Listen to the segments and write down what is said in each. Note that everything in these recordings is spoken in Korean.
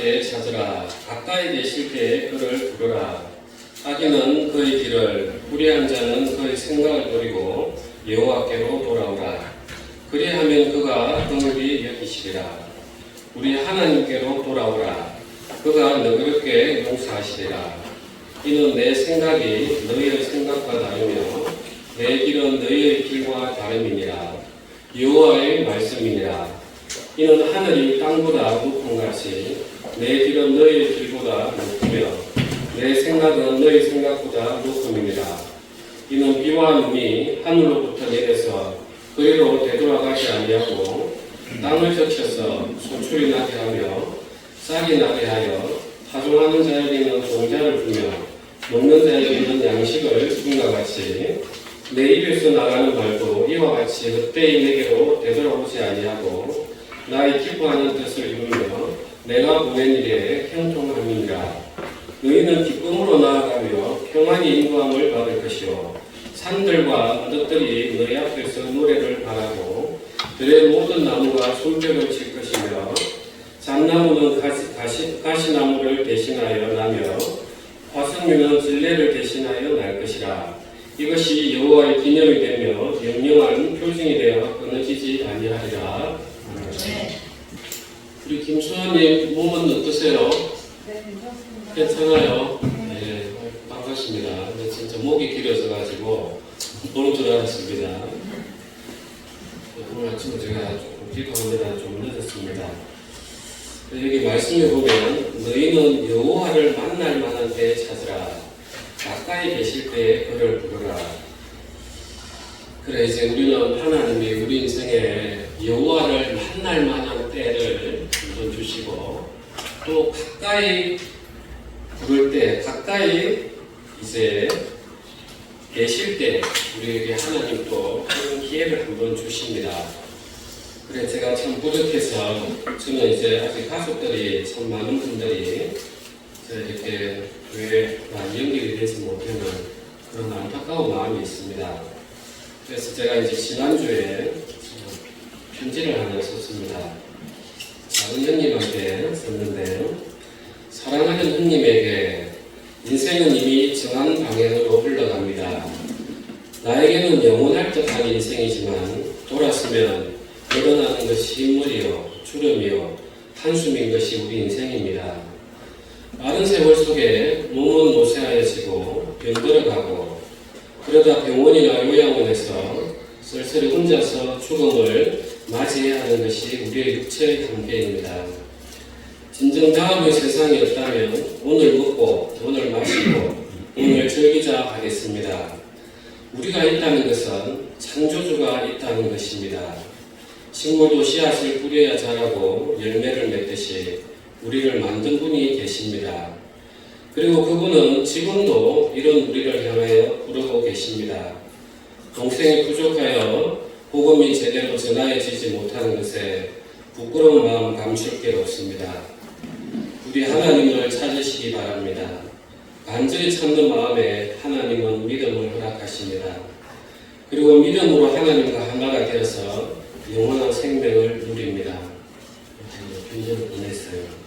때에 찾으라. 가까이 계실 때에 그를 부르라. 악인은 그의 길을, 불의한 자는 그의 생각을 버리고 여호와께로 돌아오라. 그리하면 그가 긍휼히 여기시리라. 우리 하나님께로 돌아오라. 그가 너그럽게 용서하시리라. 이는 내 생각이 너희의 생각과 다르며 내 길은 너희의 길과 다름이니라. 여호와의 말씀이니라. 이는 하늘이 땅보다 높은 같이 내 길은 너희의 길보다 높으며 내 생각은 너희 생각보다 높음이니라. 이는 비와 눈이 하늘로부터 내려서 그리로 되돌아가지 아니하고 땅을 적셔서 소출이 나게 하며 싹이 나게 하여 파종하는 자에게는 종자를 주며 먹는 자에게는 양식을 준과 같이 내 입에서 나가는 말도 이와 같이 헛되이 내게로 되돌아오지 아니하고 나의 기뻐하는 뜻을 이루며 내가 보낸 일에 형통함이니라. 너희는 기쁨으로 나아가며 평안히 인도함을 받을 것이요 산들과 언덕들이 너희 앞에서 노래를 바라고 들의 모든 나무가 손뼉을 칠 것이며 잣나무는 가시나무를 대신하여 나며 화석류는 진례를 대신하여 날 것이라. 이것이 여호와의 기념이 되며 영영한 표징이 되어 끊어지지 아니하리라. 우리 김수환님 몸은 어떠세요? 네, 괜찮습니다. 괜찮아요? 네, 반갑습니다. 근데 진짜 목이 길어져 가지고 보는 줄 알았습니다. 오늘 아침에 제가 조금 기도하느라 좀 늦었습니다. 여기 말씀에 보면 너희는 여호와를 만날 만한 때에 찾으라. 가까이 계실 때에 그를 부르라. 그래, 이제 우리는 하나님이 우리 인생에 여호와를 만날 만한 때를 한번 주시고 또 가까이 부를 때, 가까이 이제 계실 때 우리에게 하나님 또 그런 기회를 한번 주십니다. 그래, 제가 참 뿌듯해서 저는 이제 아직 가족들이 참 많은 분들이 이렇게 교회에 연결이 되지 못하는 그런 안타까운 마음이 있습니다. 그래서 제가 이제 지난주에 편지를 하나 썼습니다. 작은 형님한테 썼는데, 사랑하는 형님에게 인생은 이미 정한 방향으로 흘러갑니다. 나에게는 영원할 듯한 인생이지만 돌았으면 늘어나는 것이 인물이요 주름이요 한숨인 것이 우리 인생입니다. 빠른 세월 속에 몸은 노쇠하여지고 병들어가고 그러다 병원이나 요양원에서 쓸쓸히 혼자서 죽음을 맞이해야 하는 것이 우리의 육체의 한계입니다. 진정 다음의 세상이었다면 오늘 먹고 오늘 마시고 오늘 즐기자 하겠습니다. 우리가 있다는 것은 창조주가 있다는 것입니다. 식물도 씨앗을 뿌려야 자라고 열매를 맺듯이 우리를 만든 분이 계십니다. 그리고 그분은 지금도 이런 우리를 향하여 부르고 계십니다. 동생이 부족하여 복음이 제대로 전하여지지 못하는 것에 부끄러운 마음 감출 게 없습니다. 우리 하나님을 찾으시기 바랍니다. 간절히 찾는 마음에 하나님은 믿음을 허락하십니다. 그리고 믿음으로 하나님과 하나가 되어서 영원한 생명을 누립니다. 편지를 보냈어요.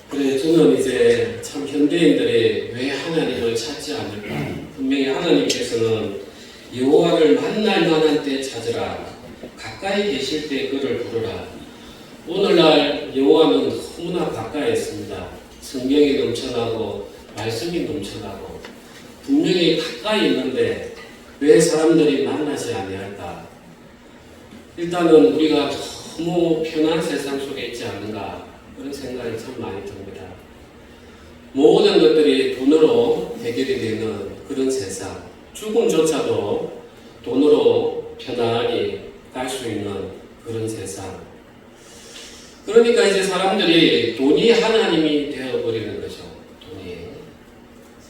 그래, 저는 이제 참 현대인들이 왜 하나님을 찾지 않을까? 분명히 하나님께서는 여호와를 만날 만한 때 찾으라. 가까이 계실 때 그를 부르라. 오늘날 여호와는 너무나 가까이 있습니다. 성경이 넘쳐나고 말씀이 넘쳐나고 분명히 가까이 있는데 왜 사람들이 만나지 아니할까? 일단은 우리가 너무 편한 세상 속에 있지 않는가 그런 생각이 참 많이 듭니다. 모든 것들이 돈으로 해결이 되는 그런 세상, 죽음조차도 돈으로 편안히 갈 수 있는 그런 세상. 그러니까 이제 사람들이 돈이 하나님이 되어버리는 거죠. 돈이.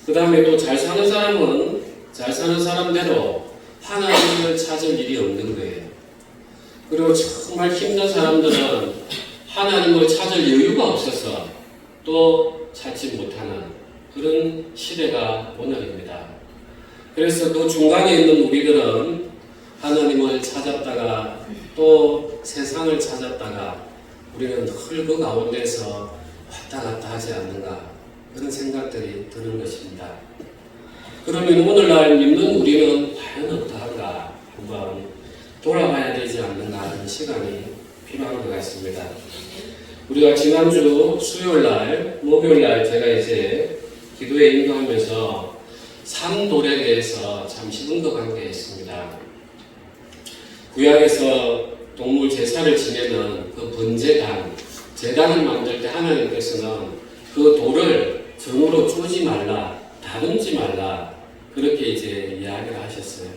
그 다음에 또 잘 사는 사람은 잘 사는 사람대로 하나님을 찾을 일이 없는 거예요. 그리고 정말 힘든 사람들은 하나님을 찾을 여유가 없어서 또 찾지 못하는 그런 시대가 오늘입니다. 그래서 또 중간에 있는 우리들은 하나님을 찾았다가 또 세상을 찾았다가 우리는 늘 그 가운데서 왔다 갔다 하지 않는가 그런 생각들이 드는 것입니다. 그러면 오늘날 믿는 우리는 과연 어떠한가 한번 돌아봐야 되지 않는가 하는 시간이 필요한 것 같습니다. 우리가 지난주 수요일날, 목요일날 제가 이제 기도에 인도하면서 산돌에 대해서 잠시 언급한 게 있습니다. 구약에서 동물 제사를 지내는 그 번제단, 제단을 만들 때 하나님께서는 그 돌을 정으로 쪼지 말라, 다듬지 말라 그렇게 이제 이야기를 하셨어요.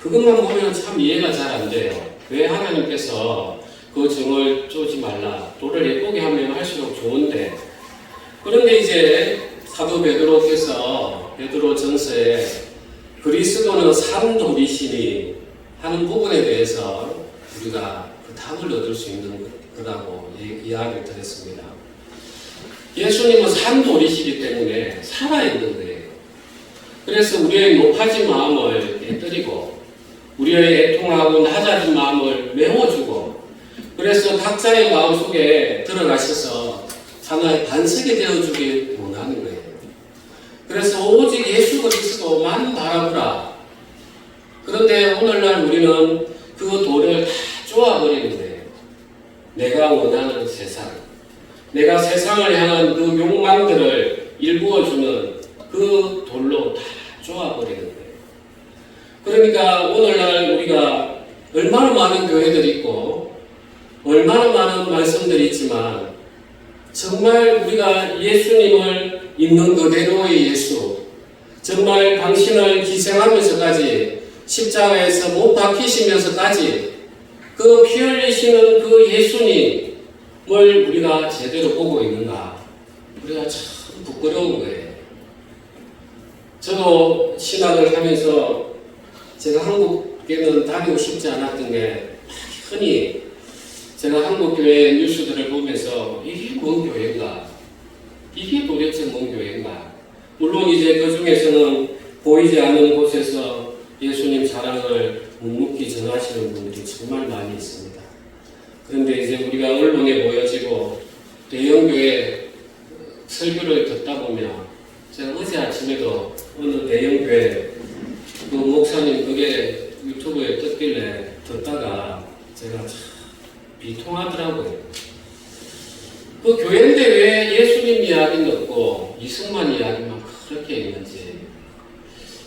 그것만 보면 참 이해가 잘 안 돼요. 왜 하나님께서 그 정을 쪼지 말라, 돌을 예쁘게 하면 할수록 좋은데, 그런데 이제 사도 베드로께서 베드로 전서에 그리스도는 산돌이시니 하는 부분에 대해서 우리가 그 답을 얻을 수 있는 거라고 이야기를 드렸습니다. 예수님은 산돌이시기 때문에 살아있는 거예요. 그래서 우리의 높아진 마음을 깨뜨리고 우리의 애통하고 낮아진 마음을 메워주고, 그래서 각자의 마음속에 들어가셔서 하나의 반석이 되어주길 원하는 거예요. 그래서 오직 예수 그리스도만 바라보라. 그런데 오늘날 우리는 그 돌을 다 쪼아버리는 거예요. 내가 원하는 세상, 내가 세상을 향한 그 욕망들을 일구어주는 그 돌로 다 쪼아버리는 거예요. 그러니까 오늘날 우리가 얼마나 많은 교회들이 있고 얼마나 많은 말씀들이 있지만 정말 우리가 예수님을 있는 그대로의 예수, 정말 당신을 희생하면서까지 십자가에서 못 박히시면서까지 그 피 흘리시는 그 예수님을 우리가 제대로 보고 있는가? 우리가 참 부끄러운 거예요. 저도 신학을 하면서 제가 한국에는 다니고 싶지 않았던 게, 흔히 제가 한국교회 뉴스들을 보면서 이게 뭔 교회인가? 이게 도대체 뭔 교회인가? 물론 이제 그 중에서는 보이지 않는 곳에서 예수님 사랑을 묵묵히 전하시는 분들이 정말 많이 있습니다. 그런데 이제 우리가 언론에 보여지고 대형교회 설교를 듣다 보면, 제가 어제 아침에도 어느 대형교회 그 목사님 그게 유튜브에 떴길래 듣다가 제가 참 비통하더라고요. 그 교회인데 왜 예수님 이야기는 없고 이승만 이야기만 그렇게 있는지,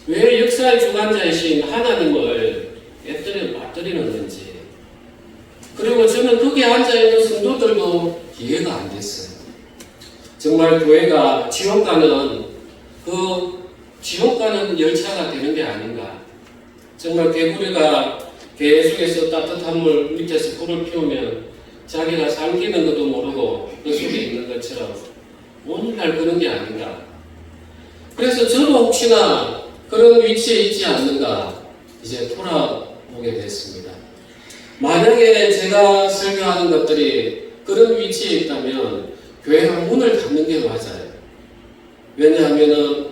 왜 역사의 주관자이신 하나님을 빠뜨리는 건지, 그리고 저는 거기에 앉아있는 성도들도 이해가 안 됐어요. 정말 교회가 지옥 가는 열차가 되는 게 아닌가. 정말 개구리가 계속해서 따뜻한 물 밑에서 불을 피우면 자기가 삼키는 것도 모르고 그 속에 있는 것처럼 오늘날 그런 게 아닌가. 그래서 저도 혹시나 그런 위치에 있지 않는가 이제 돌아보게 됐습니다. 만약에 제가 설교하는 것들이 그런 위치에 있다면 교회가 문을 닫는 게 맞아요. 왜냐하면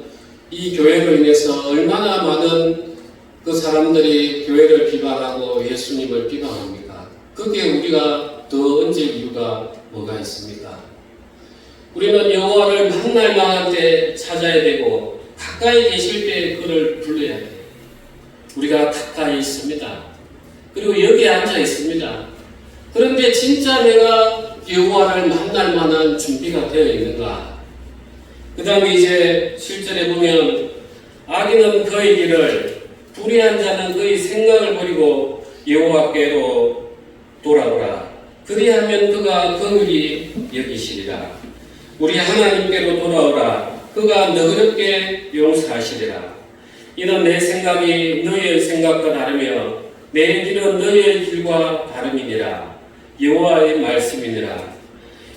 이 교회로 인해서 얼마나 많은 그 사람들이 교회를 비방하고 예수님을 비방합니까? 거기에 우리가 더 얹을 이유가 뭐가 있습니까? 우리는 여호와를 만날 만한 때 찾아야 되고 가까이 계실 때 그를 불러야 돼요. 우리가 가까이 있습니다. 그리고 여기에 앉아 있습니다. 그런데 진짜 내가 여호와를 만날 만한 준비가 되어 있는가? 그 다음에 이제 7절에 보면 악인은 그의 길을, 불의한 자는 그의 생각을 버리고 여호와께로 돌아오라. 그리하면 그가 긍휼히 여기시리라. 우리 하나님께로 돌아오라. 그가 너그럽게 용서하시리라. 이는 내 생각이 너희의 생각과 다르며 내 길은 너희의 길과 다름이니라. 여호와의 말씀이니라.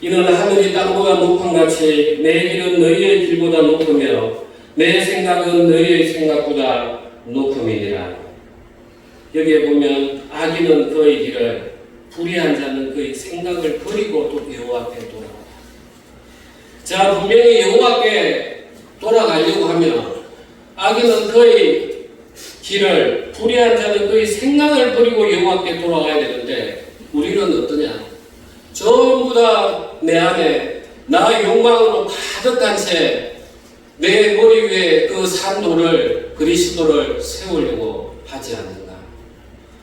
이는 하늘이 땅보다 높음같이 내 길은 너희의 길보다 높으며 내 생각은 너희의 생각보다 높음이니라. 여기에 보면 악인은 그의 길을, 불의한 자는 그의 생각을 버리고 또 여호와께 돌아오라. 자, 분명히 여호와께 돌아가려고 하면 악인은 그의 길을, 불의한 자는 그의 생각을 버리고 여호와께 돌아가야 되는데 우리는 어떠냐? 저 내 안에 나 욕망으로 가득한 채 내 머리 위에 그 산도를 그리스도를 세우려고 하지 않는가.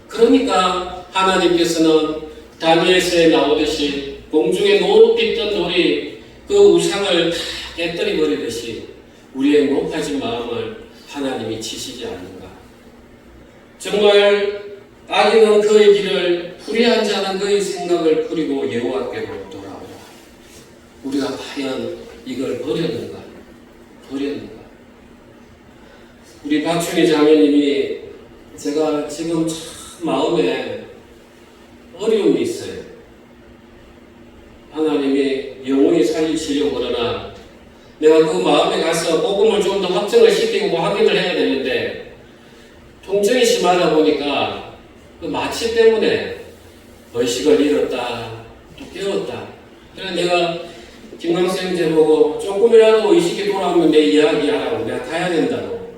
그러니까 하나님께서는 다니엘서에 나오듯이 공중에 높이 뜬 돌이 그 우상을 다 깨뜨려 버리듯이 우리의 높아진 마음을 하나님이 치시지 않는가. 정말 악인은 그의 길을 불의한 자는 그의 생각을 버리고 여호와께로 돌아오라. 우리가 과연 이걸 버렸는가? 우리 박춘희 자매님이 제가 지금 참 마음에 어려움이 있어요. 하나님이 영원히 살리시려고 그러나 내가 그 마음에 가서 복음을 좀 더 확증을 시키고 확인을 해야 되는데 통증이 심하다 보니까 그 마취 때문에 의식을 잃었다 또 깨웠다. 그래서 내가 김광수 형제 보고 조금이라도 의식이 돌아오면 내 이야기하라고 내가 가야 된다고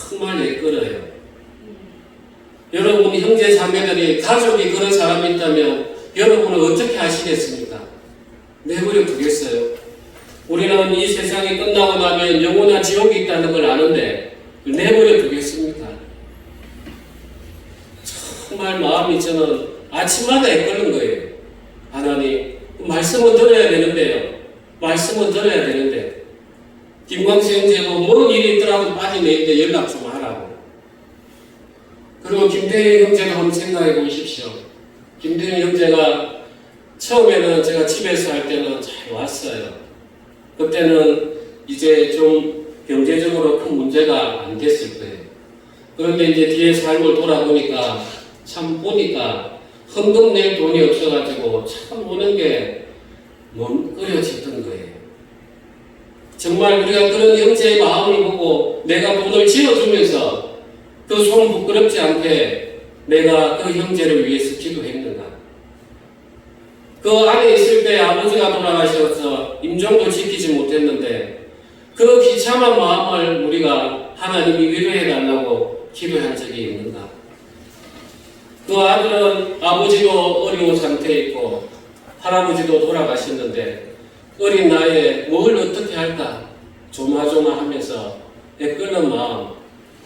정말 내끌어요. 여러분 형제 자매들이 가족이 그런 사람이 있다면 여러분은 어떻게 하시겠습니까? 내버려 두겠어요? 우리는 이 세상이 끝나고 나면 영원한 지옥이 있다는 걸 아는데 내버려 두겠습니까? 정말 마음이 저는 아침마다 애끓는 거예요. 하나님 말씀은 들어야 되는데요. 말씀은 들어야 되는데 김광수 형제고 뭔 일이 있더라도 빠지내는데 연락 좀 하라고. 그리고 김태희 형제도 한번 생각해 보십시오. 김태희 형제가 처음에는 제가 집에서 할 때는 잘 왔어요. 그때는 이제 좀 경제적으로 큰 문제가 안 됐을 거예요. 그런데 이제 뒤에 삶을 돌아보니까 참 보니까 헌금 낼 돈이 없어가지고 참 오는 게 끓여지던 거예요. 정말 우리가 그런 형제의 마음을 보고 내가 돈을 지어주면서 그 손 부끄럽지 않게 내가 그 형제를 위해서 기도했는가. 그 안에 있을 때 아버지가 돌아가셔서 임종도 지키지 못했는데 그 비참한 마음을 우리가 하나님이 위로해달라고 기도한 적이 있는가. 그 아들은 아버지도 어려운 상태에 있고 할아버지도 돌아가셨는데 어린 나이에 뭘 어떻게 할까 조마조마하면서 애끓는 마음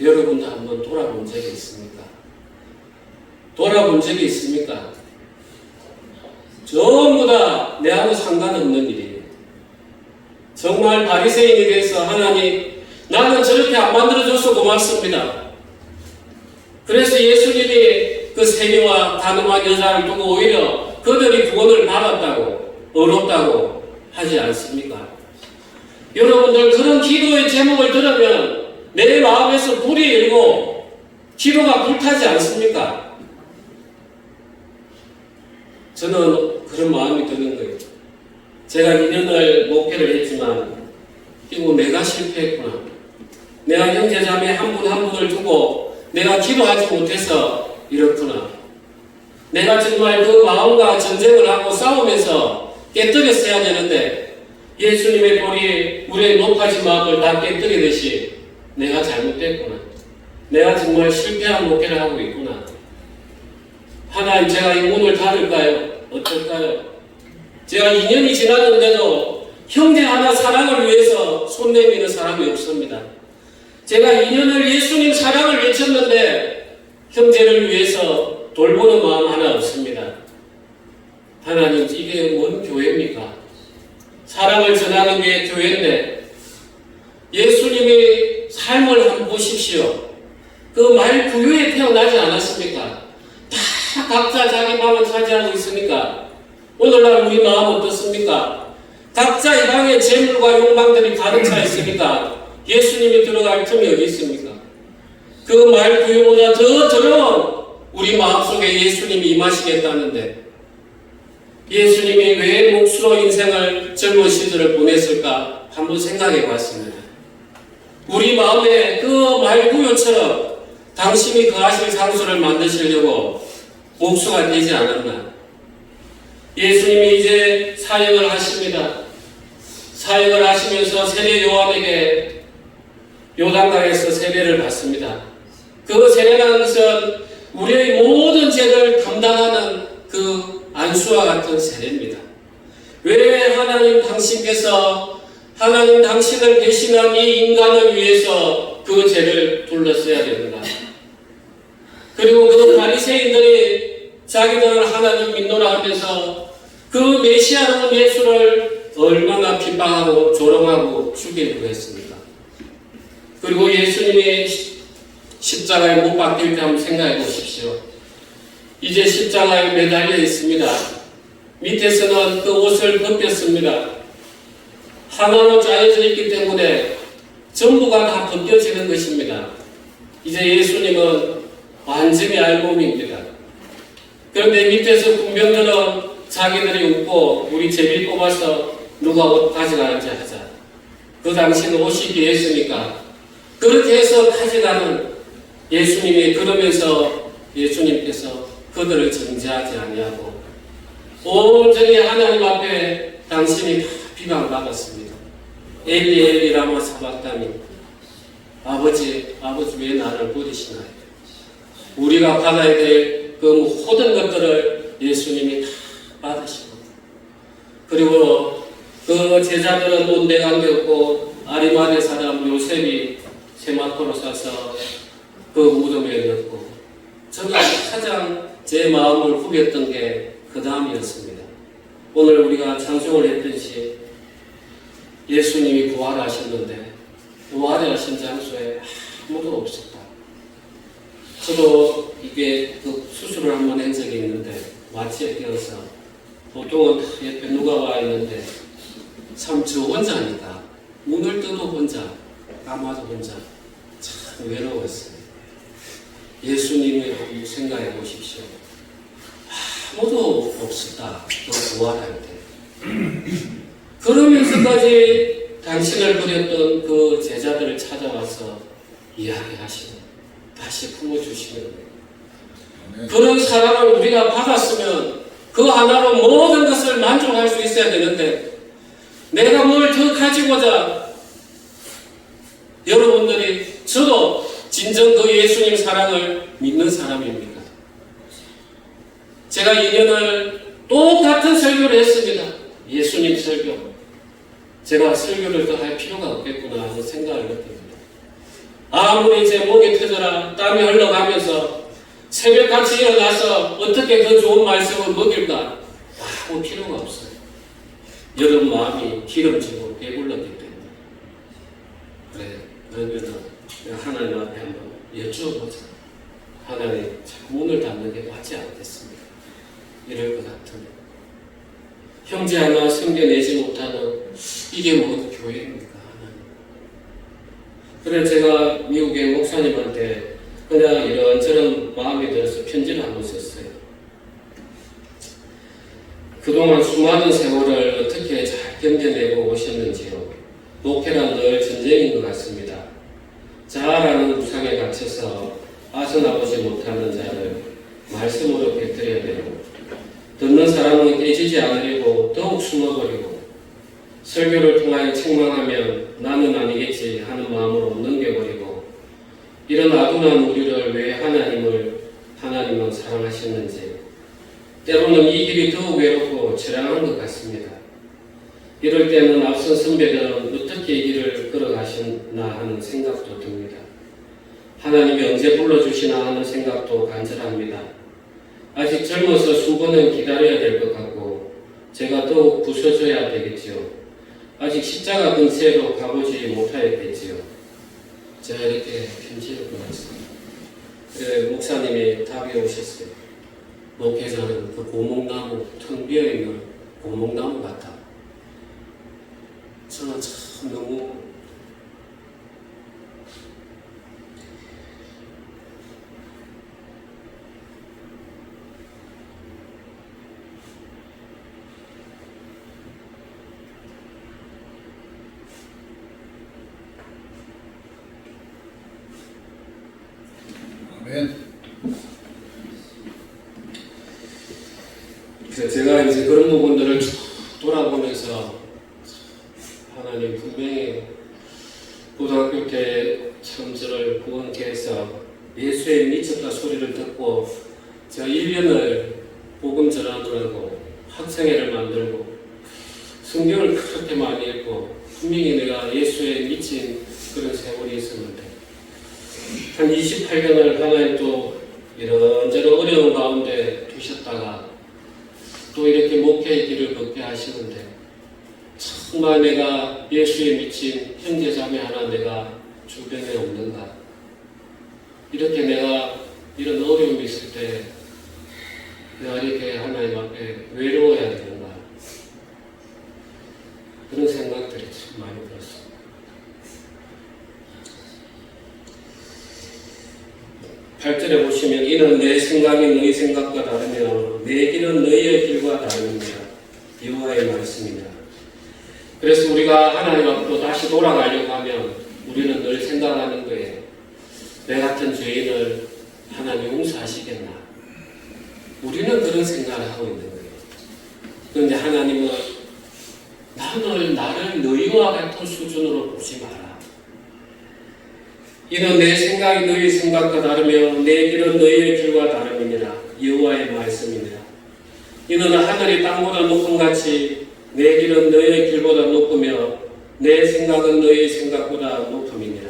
여러분도 한번 돌아본 적이 있습니까? 돌아본 적이 있습니까? 전부 다 내하고 상관없는 일이에요. 정말 바리새인이 돼서 하나님 나는 저렇게 안 만들어줘서 고맙습니다. 그래서 예수님이 그 세녀와 단음한 여자를 두고 오히려 그들이 구원을 받았다고 어렵다고 하지 않습니까? 여러분들 그런 기도의 제목을 들으면 내 마음에서 불이 일고 기도가 불타지 않습니까? 저는 그런 마음이 드는 거예요. 제가 2년을 목회를 했지만 이거 내가 실패했구나. 내가 형제자매 한 분 한 분을 두고 내가 기도하지 못해서 이렇구나. 내가 정말 그 마음과 전쟁을 하고 싸우면서 깨뜨렸어야 되는데 예수님의 돌이 우리의 높아진 마음을 다 깨뜨리듯이 내가 잘못됐구나. 내가 정말 실패한 목회를 하고 있구나. 하나님 제가 이 문을 닫을까요? 어떨까요? 제가 2년이 지났는데도 형제 하나 사랑을 위해서 손 내미는 사람이 없습니다. 제가 2년을 예수님 사랑을 외쳤는데 형제를 위해서 돌보는 마음 하나 없습니다. 하나님 이게 뭔 교회입니까? 사랑을 전하는 게 교회인데 예수님이 삶을 한번 보십시오. 그 말 구유에 태어나지 않았습니까? 다 각자 자기 마음을 차지하고 있으니까 오늘날 우리 마음 어떻습니까? 각자 이 방에 재물과 욕망들이 가득 차 있으니까 예수님이 들어갈 틈이 어디 있습니까? 그 말 구유보다 더 더러운 우리 마음속에 예수님이 임하시겠다는데 예수님이 왜 몫으로 인생을 젊은 시절을 보냈을까 한번 생각해 봤습니다. 우리 마음에 그 말구유처럼 당신이 거하실 장소를 만드시려고 몫수가 되지 않았나. 예수님이 이제 사역을 하십니다. 사역을 하시면서 세례 요한에게 요단강에서 세례를 받습니다. 그 세례라는 것은 우리의 모든 죄를 담당하는 그 안수와 같은 세례입니다. 왜 하나님 당신께서 하나님 당신을 대신한 이 인간을 위해서 그 죄를 둘러써야 되는가? 그리고 그 바리새인들이 자기들을 하나님 믿노라 하면서 그 메시아라는 예수를 얼마나 비방하고 조롱하고 죽이려고 했습니까? 그리고 예수님이 십자가에 못 박힐 때 한번 생각해 보십시오. 이제 십자가에 매달려 있습니다. 밑에서는 그 옷을 벗겼습니다. 하나로 짜여져 있기 때문에 전부가 다 벗겨지는 것입니다. 이제 예수님은 완전히 알몸입니다. 그런데 밑에서 군병들은 자기들이 웃고 우리 제비 뽑아서 누가 옷 가져가는지 하자. 그 당시는 옷이 귀했으니까 그렇게 해서 가져가는 예수님이 그러면서 예수님께서 그들을 정죄하지 아니하고 온전히 하나님 앞에 당신이 다 비방받았습니다. 엘리 엘리 라마 사박다니, 아버지 왜 나를 버리시나요? 우리가 받아야 될 그 모든 것들을 예수님이 다 받으시고, 그리고 그 제자들은 온데간데없고 아리마대 사람 요셉이 세마포로 사서 그 무덤에 넣고, 저가 가장 제 마음을 후렸던 게 그 다음이었습니다. 오늘 우리가 찬송을 했듯이 예수님이 부활하셨는데 부활하신 장소에 아무도 없었다. 저도 이게 그 수술을 한번 한 적이 있는데 마취에 끼어서 보통은 옆에 누가 와 있는데 참 저 혼자니까 문을 떠도 혼자, 까마도 혼자, 참 외로웠어요. 예수님을 생각해 보십시오. 아무도 없었다. 그 부활할 때. 그러면서까지 당신을 버렸던 그 제자들을 찾아와서 이야기하시고 다시 품어주시는 거예요. 그런 사랑을 우리가 받았으면 그 하나로 모든 것을 만족할 수 있어야 되는데, 내가 뭘 더 가지고자, 여러분들이, 저도 진정 그 예수님 사랑을 믿는 사람입니까? 제가 2년을 똑같은 설교를 했습니다. 예수님 설교. 제가 설교를 더 할 필요가 없겠구나 하는 생각을 했습니다. 아무리 제 목이 터져라 땀이 흘러가면서 새벽같이 일어나서 어떻게 더 좋은 말씀을 먹일까? 아무 필요가 없어요. 여러분 마음이 기름지고 배불렀기 때문에. 그래, 그러면 하나님 앞에 한번 여쭈어보자. 하나님, 문을 닫는 게 맞지 않겠습니다. 이럴 것 같으면 형제 하나 섬겨내지 못하는 이게 뭐 교회입니까? 하나님. 그래 제가 미국의 목사님한테 그냥 이런저런 마음이 들어서 편지를 한번 썼어요. 그동안 수많은 세월을 어떻게 잘 견뎌내고 오셨는지요. 목회란 늘 전쟁인 것 같습니다. 자아라는 우상에 갇혀서 빠져나오지 못하는 자를 말씀으로 뱉드려야 되고, 듣는 사람은 깨지지 않으려고 더욱 숨어버리고, 설교를 통하여 책망하면 나는 아니겠지 하는 마음으로 넘겨버리고, 이런 아둔한 우리를 왜 하나님은 사랑하셨는지, 때로는 이 길이 더욱 외롭고 처량한 것 같습니다. 이럴 때는 앞선 선배들은 어떻게 이 길을 걸어가셨나 하는 생각도 듭니다. 하나님이 언제 불러주시나 하는 생각도 간절합니다. 아직 젊어서 수고는 기다려야 될 것 같고 제가 더욱 부서져야 되겠지요. 아직 십자가 근처로 가보지 못하였겠지요. 제가 이렇게 편지를 보냈습니다. 그래, 목사님이 답이 오셨어요. 목회자는 그 고목나무, 텅 비어있는 고목나무 같다. 저는 참 너무 그래서 제가 이제 그런 부분들을 쭉 돌아보면서 하나님 분명히 고등학교 때 참 저를 구원케 해서 예수에 미쳤다 소리를 듣고 제가 1년을 복음 전하느라고 학생회를 만들고 성경을 그렇게 많이 읽고 분명히 내가 예수에 미친 그런 세월이 있었는데 한 28년을 하나님 또 이런저런 어려운 가운데 두셨다가 또 이렇게 목회의 길을 걷게 하시는데 정말 내가 예수에 미친 형제자매 하나 내가 주변에 없는가, 이렇게 내가 이런 어려움이 있을 때 내가 이렇게 하나님 앞에 외로워야 되는가, 그런 생각들이 참 많이 들었습니다. (8절에) 보시면 이는 내 생각이 너희 생각과 다르며 내 길은 너희의 길과 다릅니다. 여호와의 말씀입니다. 그래서 우리가 하나님 앞으로 다시 돌아가려고 하면 우리는 늘 생각하는 거예요. 내 같은 죄인을 하나님 용서하시겠나? 우리는 그런 생각을 하고 있는 거예요. 그런데 하나님은 나를 너희와 같은 수준으로 보지 마라. 이는 내 생각이 너희 생각과 다르며 내 길은 너희의 길과 다름이니라. 여호와의 말씀이니라. 이는 하늘이 땅보다 높음 같이 내 길은 너희의 길보다 높으며 내 생각은 너희의 생각보다 높음이니라.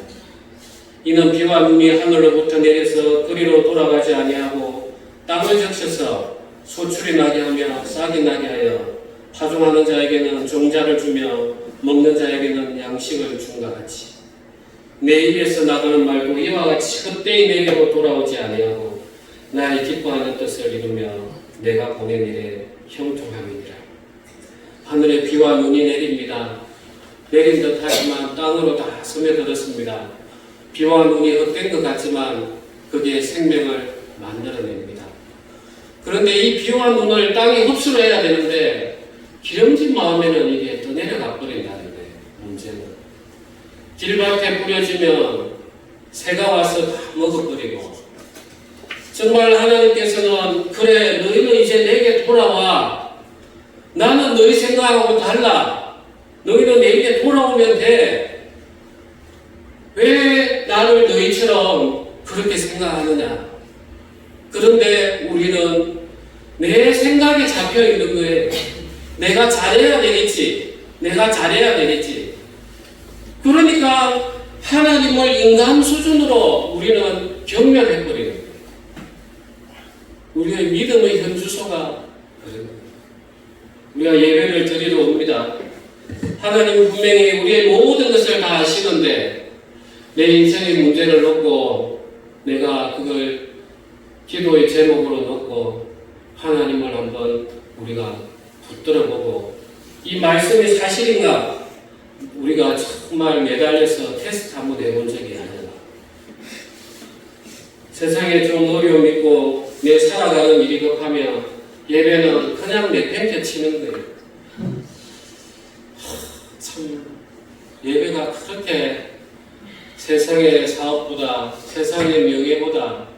이는 비와 눈이 하늘로부터 내려서 그리로 돌아가지 아니하고 땅을 적셔서 소출이 나게 하며 싹이 나게 하여 파종하는 자에게는 종자를 주며 먹는 자에게는 양식을 준 것 같이 내 입에서 나가는 말도 이와 같이 헛되이 내게로 돌아오지 아니하고 나의 기뻐하는 뜻을 이루며 내가 보낸 일에 형통함이니라. 하늘에 비와 눈이 내립니다. 내린 듯 하지만 땅으로 다 스며들었습니다. 비와 눈이 헛된 것 같지만 그게 생명을 만들어냅니다. 그런데 이 비와 눈을 땅이 흡수를 해야 되는데 기름진 마음에는 이게 더 내려가 버린다는 거예요. 문제는 길밭에 뿌려지면 새가 와서 다 먹어버리고, 정말 하나님께서는 그래 너희는 이제 내게 돌아와, 나는 너희 생각하고 달라, 너희는 내게 돌아오면 돼, 왜 나를 너희처럼 그렇게 생각하느냐. 그런데 우리는 내 생각에 잡혀 있는 거예요. 내가 잘해야 되겠지, 내가 잘해야 되겠지. 그러니까 하나님을 인간 수준으로 우리는 경멸해버리는 거예요. 우리의 믿음의 현주소가 그런 거예요. 우리가 예배를 드리러 옵니다. 하나님은 분명히 우리의 모든 것을 다 아시는데 내 인생의 문제를 놓고 내가 그걸 기도의 제목으로 놓고 하나님을 한번 우리가 붙들어보고 이 말씀이 사실인가 우리가 정말 매달려서 테스트 한번 해본 적이 아니라, 세상에 좀 어려움 있고 내 살아가는 일이 급하면 예배는 그냥 내팽개 치는 거예요. 참 예배가 그렇게 세상의 사업보다, 세상의 명예보다,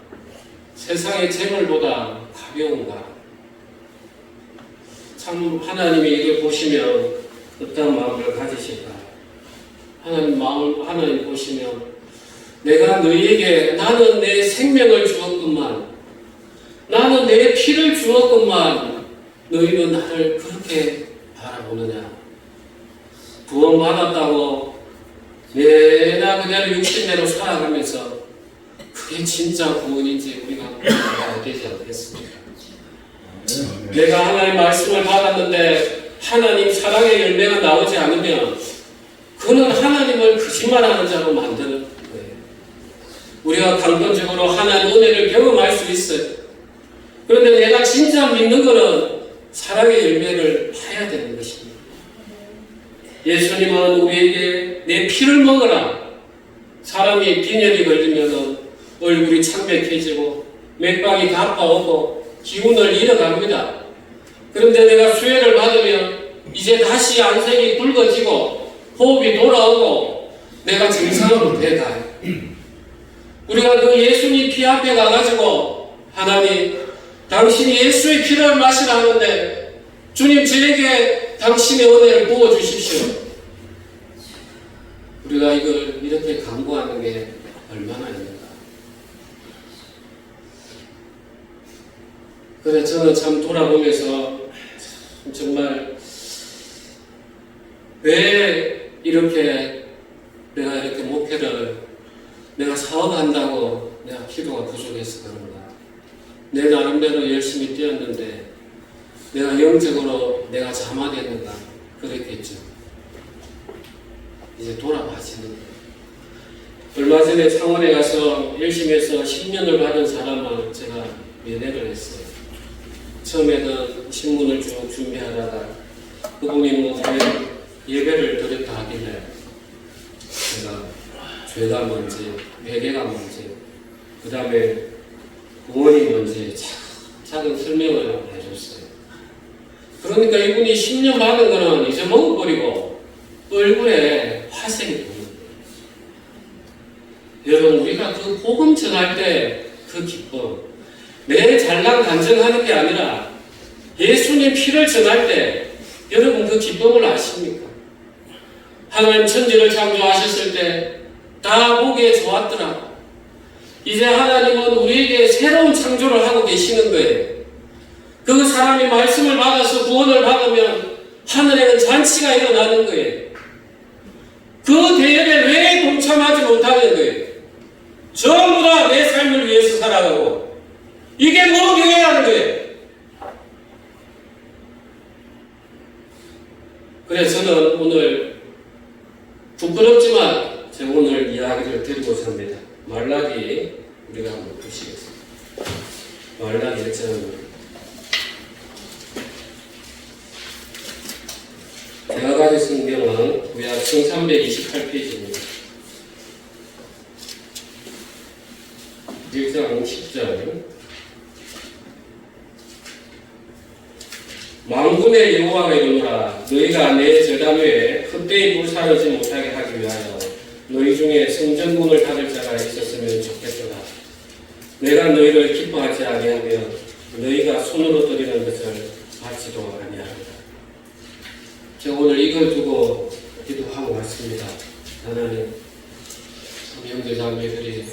세상의 재물보다 가벼운가. 참 하나님이 이걸 보시면 어떤 마음을 가지실까. 하나님 보시면 내가 너희에게 나는 내 생명을 주었건만, 나는 내 피를 주었건만 너희는 나를 그렇게 바라보느냐. 구원받았다고 내나 그대로 육신대로 살아가면서 그게 진짜 구원인지 우리가 알아야 되지 않겠습니까? 내가 하나님의 말씀을 받았는데 하나님 사랑의 열매가 나오지 않으면 그는 하나님을 거짓말하는 자로 만드는 거예요. 우리가 강권적으로 하나님의 은혜를 경험할 수 있어요. 그런데 내가 진짜 믿는 것은 사랑의 열매를 봐야 되는 것입니다. 예수님은 우리에게 내 피를 먹어라. 사람이 빈혈이 걸리면 얼굴이 창백해지고 맥박이 가빠오고 기운을 잃어갑니다. 그런데 내가 수혜를 받으면 이제 다시 안색이 붉어지고 호흡이 돌아오고 내가 정상으로 돼가요. 우리가 그 예수님 피 앞에 가가지고 하나님 당신이 예수의 피를 마시라 하는데 주님 저에게 당신의 은혜를 부어주십시오. 우리가 이걸 이렇게 간구하는 게 얼마나 있는가. 그래 저는 참 돌아보면서 정말 왜 이렇게 내가 이렇게 목회를 내가 사업한다고 내가 기도가 부족해서 그런가? 내 나름대로 열심히 뛰었는데 내가 영적으로 내가 자만했는가? 그랬겠죠. 이제 돌아봐지는 거예요. 얼마 전에 창원에 가서 열심히 해서 10년을 받은 사람을 제가 면회를 했어요. 처음에는 신문을 쭉 준비하다가 그분이 뭐 예배를 드렸다 하길래 제가 죄가 뭔지, 회개가 뭔지, 그 다음에 구원이 뭔지 작은 설명을 해줬어요. 그러니까 이분이 10년 받은 거는 이제 먹어버리고 얼굴에 화색이 보는 거예요. 여러분, 우리가 그 복음 전할 때 그 기쁨, 내 잘난 간증하는 게 아니라 예수님 피를 전할 때 여러분 그 기쁨을 아십니까? 하나님 천지를 창조하셨을 때 다 보기에 좋았더라. 이제 하나님은 우리에게 새로운 창조를 하고 계시는 거예요. 그 사람이 말씀을 받아서 구원을 받으면 하늘에는 잔치가 일어나는 거예요. 그 대열에 왜 동참하지 못하는 거예요? 전부 다 내 삶을 위해서 살아가고 이게 뭐 교회라는 거예요. 그래서 저는 오늘 부끄럽지만 제가 오늘 이야기를 드리고자 합니다. 말라기 우리가 한번 보시겠습니다. 말라기 1장입니다. 제가 가진 성경은 구약 1328페이지입니다. 1장 10절 만군의 여호와가 이르노라 너희가 내 제단위에 헛되이 불사르지 못하게 하기 위하여 너희 중에 성전문을 닫을 자가 있었으면 좋겠도다. 내가 너희를 기뻐하지 아니하면 너희가 손으로 드리는 것을 받지도 아니하리라. 제가 오늘 이걸 두고 기도하고 왔습니다. 하나님, 형제 자매들이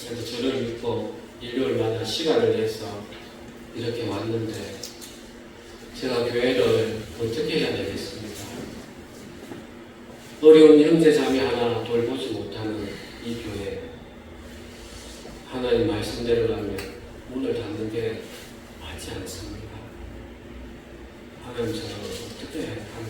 그래도 저를 믿고 일요일마다 시간을 내서 이렇게 왔는데 제가 교회를 어떻게 해야 되겠습니까? 어려운 형제 자매 하나 돌보지 못하는 이 교회, 하나님 말씀대로라면 문을 닫는 게 맞지 않습니까? 하나님, 저는 어떻게 하면